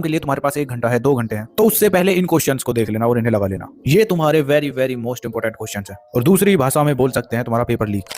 के लिए तुम्हारे पास 1 घंटा है, 2 घंटे हैं, तो उससे पहले इन क्वेश्चंस को देख लेना और इन्हें लगा लेना। ये तुम्हारे very very most important questions हैं और दूसरी भाषा में बोल सकते हैं तुम्हारा paper leak.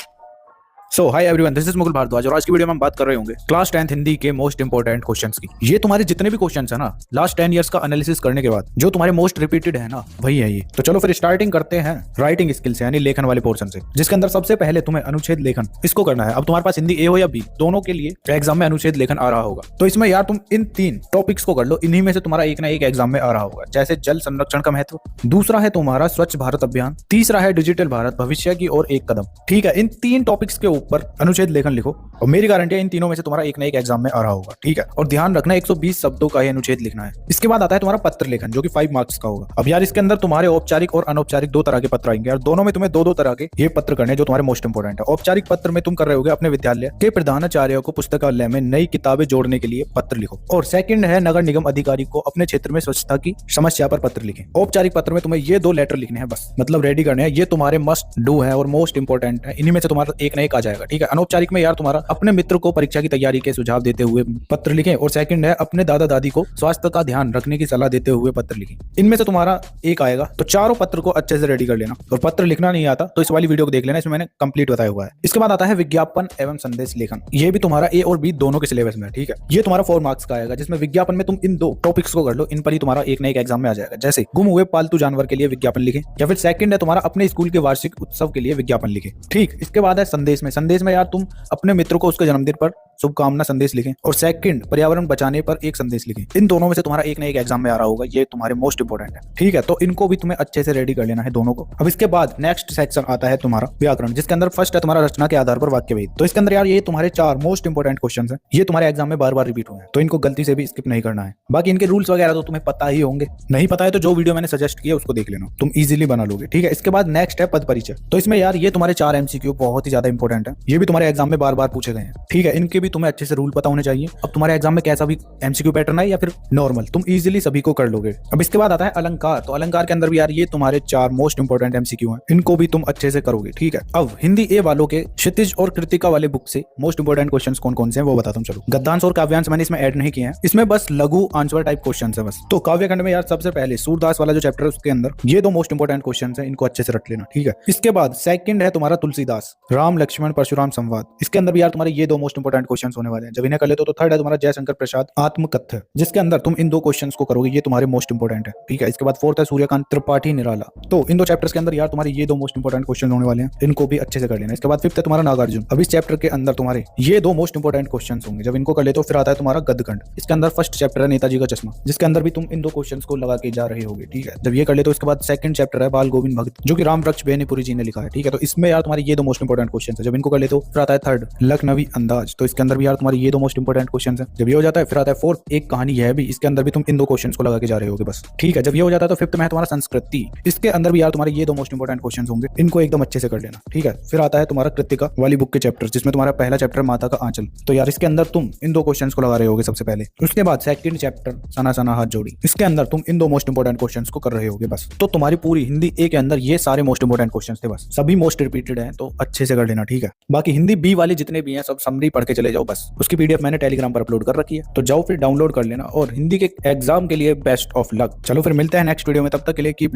So hi everyone, this is Mukul Bhardwaj और आज की वीडियो में हम बात कर रहे होंगे क्लास 10th हिंदी के मोस्ट इंपोर्टेंट क्वेश्चंस की। ये तुम्हारे जितने भी क्वेश्चंस है ना, लास्ट 10 इयर्स का एनालिसिस करने के बाद जो तुम्हारे मोस्ट रिपीटेड है ना, वही है ये। तो चलो फिर स्टार्टिंग करते हैं राइटिंग स्किल से, यानी लेखन वाले पोर्शन से, जिसके अंदर सबसे पहले तुम्हें अनुच्छेद लेखन इसको करना है। अब तुम्हारे पास हिंदी ए हो या बी, दोनों के लिए एग्जाम में अनुच्छेद लेखन आ रहा होगा। तो इसमें यार तुम इन 3 टॉपिक्स को कर लो, इन्हीं में से तुम्हारा एक ना एक एग्जाम में आ रहा होगा। जैसे जल संरक्षण का महत्व, दूसरा है तुम्हारा स्वच्छ भारत अभियान, तीसरा है डिजिटल भारत भविष्य की ओर एक कदम। ठीक है, इन 3 टॉपिक्स के ऊपर अनुच्छेद लेखन लिखो और मेरी गारंटी है इन तीनों में से तुम्हारा एक ना एक एग्जाम में आ रहा होगा। ठीक है, और ध्यान रखना 120 शब्दों का ये अनुच्छेद लिखना है। इसके बाद आता है तुम्हारा पत्र लेखन, जो कि 5 मार्क्स का होगा। अब यार इसके अंदर तुम्हारे औपचारिक और अनौपचारिक 2 तरह के पत्र आएंगे और दोनों में तुम्हें 2-2 तरह के ये पत्र करने हैं जो तुम्हारे मोस्ट इंपोर्टेंट है। औपचारिक पत्र में तुम कर रहे होगे अपने विद्यालय के प्रधानाचार्य को पुस्तकालय में नई किताबें जोड़ने के लिए पत्र लिखो, और सेकंड है नगर निगम अधिकारी को अपने क्षेत्र में स्वच्छता की समस्या पर पत्र लिखें। औपचारिक पत्र में तुम्हें ये 2 लेटर लिखने हैं बस, मतलब रेडी करने हैं। ये तुम्हारे मस्ट डू है और मोस्ट इंपोर्टेंट है, इन्हीं में से तुम्हारा एक ना एक आ जाएगा। ठीक है, अनौपचारिक में यार तुम्हारा अपने मित्र को परीक्षा की तैयारी के सुझाव देते हुए पत्र लिखें, और सेकंड है अपने दादा दादी को स्वास्थ्य का ध्यान रखने की सलाह देते हुए पत्र लिखें। इनमें से तुम्हारा एक आएगा। तो चारों पत्र को अच्छे से रेडी कर लेना, और पत्र लिखना नहीं आता तो इस वाली वीडियो को देख लेना, इसमें मैंने कंप्लीट बताया हुआ है। इसके बाद आता है विज्ञापन एवं संदेश लेखन। ये भी तुम्हारा ए और बी दोनों के सिलेबस में है। ठीक है, ये तुम्हारा 4 मार्क्स का आएगा, जिसमें विज्ञापन में तुम इन 2 टॉपिक्स को कर लो, इन पर ही तुम्हारा एक ना एक एग्जाम में आ जाएगा। जैसे गुम हुए पालतू जानवर के लिए विज्ञापन लिखें, या फिर सेकंड है तुम्हारा अपने स्कूल के वार्षिक उत्सव के लिए विज्ञापन लिखें। ठीक, इसके बाद है संदेश में। संदेश में यार तुम अपने मित्र को उसके जन्मदिन पर शुभकामना संदेश लिखें, और सेकंड पर्यावरण बचाने पर एक संदेश लिखें। इन दोनों में से तुम्हारा एक ना एक एग्जाम में आ रहा होगा, ये तुम्हारे मोस्ट इंपोर्टेंट है। ठीक है, तो इनको भी तुम्हें अच्छे से रेडी कर लेना है दोनों को। अब इसके बाद नेक्स्ट सेक्शन आता है तुम्हारा व्याकरण, जिसके अंदर फर्स्ट है तुम्हारा रचना के आधार पर वाक्य भेद। तो इसके अंदर यार ये तुम्हारे 4 मोस्ट इंपोर्टेंट क्वेश्चन है, ये तुम्हारे एग्जाम में बार बार रिपीट हुए हैं, तो इनको गलती से भी स्किप नहीं करना है। बाकी इनके रूल्स वगैरह तो तुम्हें पता ही होंगे, नहीं पता है तो जो वीडियो मैंने सजेस्ट किया उसको देख लेना, तुम इजीली बना लोगे। ठीक है, इसके बाद नेक्स्ट है पद परिचय। तो इसमें यार ये तुम्हारे 4 एमसीक्यू बहुत ही ज्यादा इंपॉर्टेंट है, ये भी तुम्हारे एग्जाम में बार बार पूछे गए हैं। ठीक है, इनके भी तुम्हें अच्छे से रूल पता होने चाहिए। अब तुम्हारे एग्जाम में कैसा भी एमसीक्यू पैटर्न है या फिर नॉर्मल, तुम इजीली सभी को कर लोगे। अब इसके बाद आता है अलंकार। तो अलंकार के अंदर भी यार ये तुम्हारे 4 मोस्ट इंपोर्टेंट एमसीक्यू हैं, इनको भी तुम अच्छे से करोगे। ठीक है, अब हिंदी ए वालों के क्षितिज और कृतिका वाले बुक से मोस्ट इंपोर्टेंट क्वेश्चंस कौन कौन से हैं वो बताता हूं। चलो, गद्यांश और काव्यांश मैंने इसमें ऐड नहीं किए हैं, इसमें बस लघु आंसर टाइप क्वेश्चंस है बस। तो काव्य खंड में यार सबसे पहले सूरदास वाला जो चैप्टर है उसके अंदर ये 2 मोस्ट इंपोर्टेंट क्वेश्चंस हैं, इनको अच्छे से रट लेना। ठीक है, इसके बाद सेकंड है तुम्हारा तुलसीदास राम लक्ष्मण परशुराम संवाद। इसके अंदर भी यार तुम्हारे ये 2 मोस्ट इंपोर्टेंट क्वेश्चंस होने वाले हैं। जब इन्हें कर लेते हो तो थर्ड है तुम्हारा जयशंकर प्रसाद आत्मकथ्य, जिसके अंदर तुम इन 2 क्वेश्चंस को करोगे, ये तुम्हारे मोस्ट इंपोर्टेंट है। ठीक है, इसके बाद फोर्थ है सूर्यकांत त्रिपाठी निराला। तो इन 2 चैप्टर्स के अंदर यार तुम्हारे ये 2 मोस्ट इंपोर्टेंट क्वेश्चन होने वाले हैं, इनको भी अच्छे से कर लेना। इसके बाद फिफ्थ है तुम्हारा नागार्जुन। अब इस चैप्टर के अंदर तुम्हारे ये 2 मोस्ट इंपोर्टेंट क्वेश्चन होंगे, जब इनको कर लेते हो फिर आता है तुम्हारा गद्यखंड। इसके अंदर फर्स्ट चैप्टर है नेताजी का चश्मा, जिसके अंदर भी तुम इन 2 क्वेश्चन को लगा के जा रहे होगे। ठीक है, जब ये कर लेते हो इसके बाद सेकंड चैप्टर है बाल गोविंद भगत, जो कि राम वृक्ष बेनीपुरी जी ने लिखा है। ठीक है, तो इसमें यार तुम्हारे ये 2 मोस्ट इंपोर्टेंट क्वेश्चन है, जब इनको कर लेते हो फिर आता है थर्ड लखनवी अंदाज। तो इसके अंदर भी यार तुम्हारे ये 2 मोस्ट इंपोर्टेंट क्वेश्चन है। जब ये हो जाता है फिर आता है फोर्थ एक कहानी है भी, इसके अंदर भी तुम इन 2 क्वेश्चन को लगा के जा रहे होगे बस। ठीक है, जब ये हो जाता है तो फिफ्थ में है तुम्हारा संस्कृति। इसके अंदर भी यार तुम्हारे ये 2 मोस्ट इंपोर्टेंट क्वेश्चन होंगे, इनको एकदम अच्छे से कर लेना। ठीक है, फिर आता है तुम्हारा कृतिका वाली बुक के चैप्टर, जिसमें तुम्हारा पहला चैप्टर माता का आंचल। तो यार इसके अंदर तुम इन 2 क्वेश्चन को लगा रहे होगे सबसे पहले। उसके बाद सेकंड चैप्टर सना सना हाथ जोड़ी, इसके अंदर तुम इन 2 मोस्ट इंपोर्टेंट क्वेश्चन को कर रहे होगे बस। तो तुम्हारी पूरी हिंदी ए के अंदर ये सारे मोस्ट इंपोर्टेंट क्वेश्चन थे बस, सभी मोस्ट रिपीटेड हैं, तो अच्छे से कर लेना। ठीक है, बाकी हिंदी बी वाले जितने भी हैं सब समरी पढ़ के चले जाओ बस, उसकी पीडीएफ मैंने टेलीग्राम पर अपलोड कर रखी है, तो जाओ फिर डाउनलोड कर लेना। और हिंदी के एग्जाम के लिए बेस्ट ऑफ लक। चलो फिर मिलते हैं नेक्स्ट वीडियो में, तब तक के लिए कीप